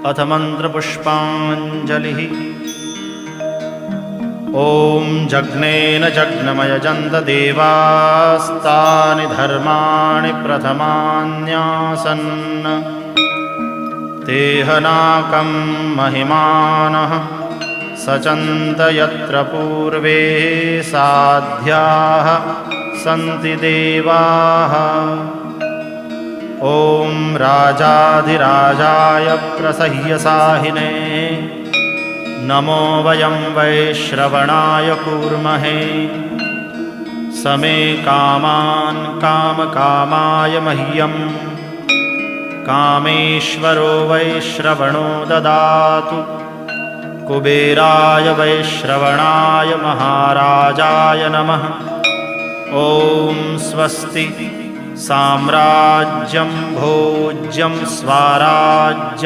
अथ मन्त्रपुष्पाञ्जलिः। ॐ जग्नेन जग्नमयजन्त देवास्तानि धर्माणि प्रथमान्यासन् तेहनाकं महिमानः सचन्त यत्र पूर्वे साध्याः सन्ति देवाः। ॐ राजाधिराजाय प्रसह्यसाहिने नमो वयं वैश्रवणाय कूर्महे। समे कामान् कामकामाय मह्यं कामेश्वरो वैश्रवणो ददातु। कुबेराय वैश्रवणाय महाराजाय नमः। ॐ स्वस्ति। साम्राज्यं भोज्यं स्वाराज्यं